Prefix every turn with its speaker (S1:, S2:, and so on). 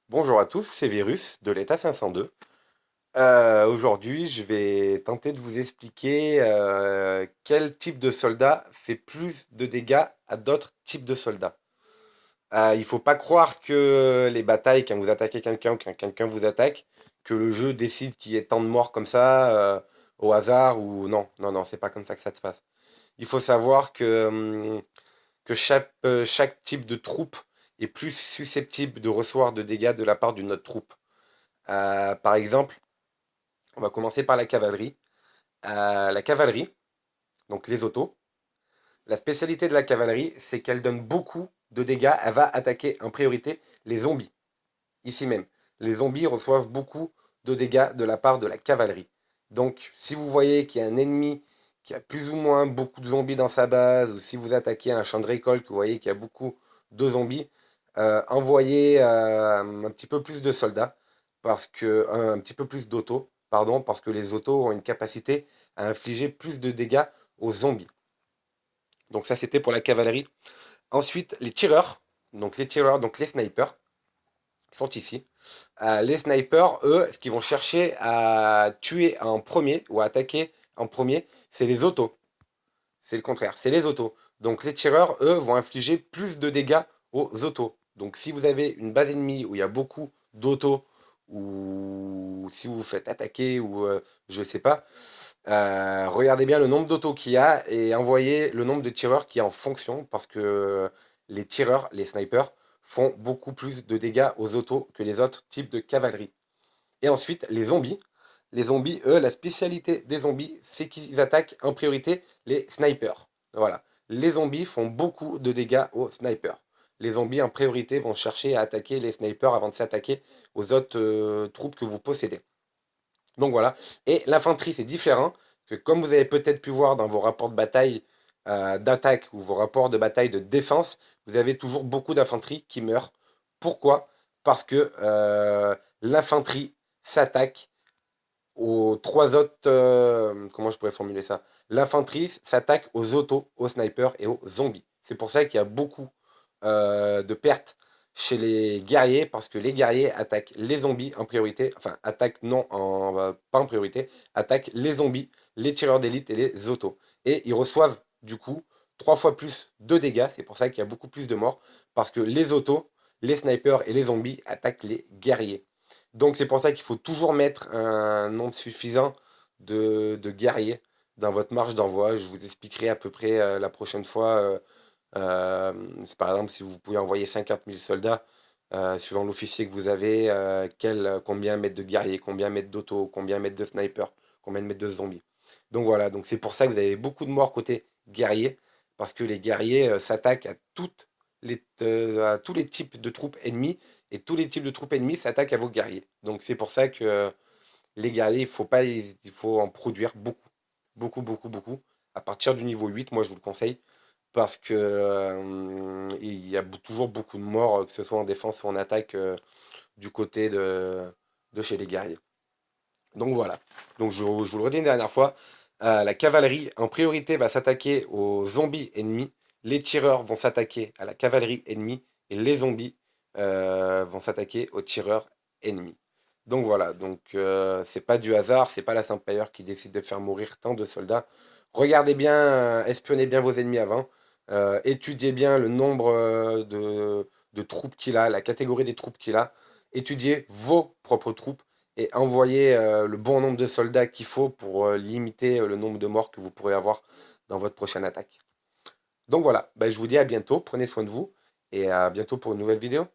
S1: Bonjour à tous, c'est Virus de l'État 502. Aujourd'hui, je vais tenter de vous expliquer quel type de soldat fait plus de dégâts à d'autres types de soldats. Il faut pas croire que les batailles, quand vous attaquez quelqu'un ou quand quelqu'un vous attaque, que le jeu décide qu'il y ait tant de morts comme ça au hasard ou non, non, non, c'est pas comme ça que ça se passe. Il faut savoir que chaque type de troupe est plus susceptible de recevoir de dégâts de la part d'une autre troupe. Par exemple, on va commencer par la cavalerie. La cavalerie, donc les autos, la spécialité de la cavalerie, c'est qu'elle donne beaucoup de dégâts. Elle va attaquer en priorité les zombies, ici même. Les zombies reçoivent beaucoup de dégâts de la part de la cavalerie. Donc, si vous voyez qu'il y a un ennemi qui a plus ou moins beaucoup de zombies dans sa base, ou si vous attaquez un champ de récolte, que vous voyez qu'il y a beaucoup de zombies, envoyez un petit peu plus de soldats, parce que un petit peu plus d'autos, pardon, parce que les autos ont une capacité à infliger plus de dégâts aux zombies. Donc ça, c'était pour la cavalerie. Ensuite, les tireurs, donc les snipers, sont ici. Les snipers, eux, ce qu'ils vont chercher à tuer en premier ou à attaquer en premier, c'est les autos. C'est le contraire, c'est les autos. Donc les tireurs, eux, vont infliger plus de dégâts aux autos. Donc si vous avez une base ennemie où il y a beaucoup d'autos, ou si vous vous faites attaquer, ou je sais pas, regardez bien le nombre d'autos qu'il y a et envoyez le nombre de tireurs qui est en fonction, parce que les tireurs, les snipers, font beaucoup plus de dégâts aux autos que les autres types de cavalerie. Et ensuite, les zombies. Les zombies, eux, la spécialité des zombies, c'est qu'ils attaquent en priorité les snipers. Voilà. Les zombies font beaucoup de dégâts aux snipers. Les zombies, en priorité, vont chercher à attaquer les snipers avant de s'attaquer aux autres troupes que vous possédez. Donc voilà. Et l'infanterie, c'est différent. Parce que comme vous avez peut-être pu voir dans vos rapports de bataille d'attaque ou vos rapports de bataille de défense, vous avez toujours beaucoup d'infanterie qui meurt. Pourquoi? Parce que l'infanterie s'attaque aux trois autres. Comment je pourrais formuler ça? L'infanterie s'attaque aux autos, aux snipers et aux zombies. C'est pour ça qu'il y a beaucoup de pertes chez les guerriers, parce que les guerriers attaquent les zombies en priorité, enfin attaquent non en, pas en priorité, attaquent les zombies, les tireurs d'élite et les autos. Et ils reçoivent du coup 3 fois plus de dégâts, c'est pour ça qu'il y a beaucoup plus de morts, parce que les autos, les snipers et les zombies attaquent les guerriers. Donc c'est pour ça qu'il faut toujours mettre un nombre suffisant de guerriers dans votre marge d'envoi. Je vous expliquerai à peu près la prochaine fois. Par exemple, si vous pouvez envoyer 50 000 soldats, suivant l'officier que vous avez, combien mettre de guerriers, combien mettre d'auto, combien mettre de snipers, combien mettre de zombies. Donc voilà, donc c'est pour ça que vous avez beaucoup de morts côté guerrier, parce que les guerriers s'attaquent à tous les types de troupes ennemies, et tous les types de troupes ennemies s'attaquent à vos guerriers. Donc c'est pour ça que les guerriers, il faut pas, il faut en produire beaucoup, beaucoup, beaucoup, beaucoup. À partir du niveau 8, moi je vous le conseille, parce que il y a toujours beaucoup de morts, que ce soit en défense ou en attaque, du côté de chez les guerriers. Donc voilà. Donc je vous le redis une dernière fois, la cavalerie en priorité va s'attaquer aux zombies ennemis, les tireurs vont s'attaquer à la cavalerie ennemie, et les zombies vont s'attaquer aux tireurs ennemis. Donc voilà, donc c'est pas du hasard, c'est pas la Saint-Payeur qui décide de faire mourir tant de soldats. Regardez bien, espionnez bien vos ennemis avant, étudiez bien le nombre de troupes qu'il a, la catégorie des troupes qu'il a, étudiez vos propres troupes et envoyez le bon nombre de soldats qu'il faut pour limiter le nombre de morts que vous pourrez avoir dans votre prochaine attaque. Donc voilà, bah, je vous dis à bientôt, prenez soin de vous et à bientôt pour une nouvelle vidéo.